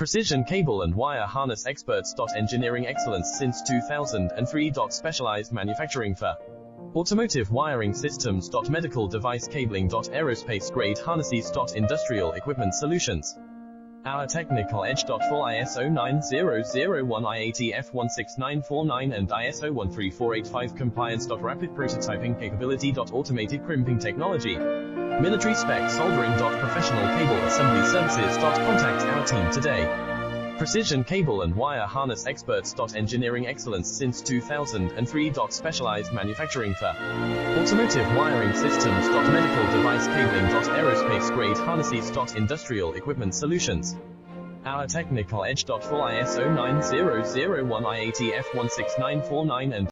Precision cable and wire harness experts. Engineering excellence since 2003. Specialized manufacturing for automotive wiring systems. Medical device cabling. Aerospace grade harnesses. Industrial equipment solutions. Our technical edge. Full ISO 9001, IATF 16949 and ISO 13485 compliance. Rapid prototyping capability. Automated crimping technology. Military spec soldering. Professional cable assembly services. Contact our team today. Precision cable and wire harness experts. Engineering excellence since 2003. Specialized manufacturing for automotive wiring systems. Medical device cabling. Aerospace grade harnesses. Industrial equipment solutions. Our technical edge. Full ISO 9001, IATF 16949 and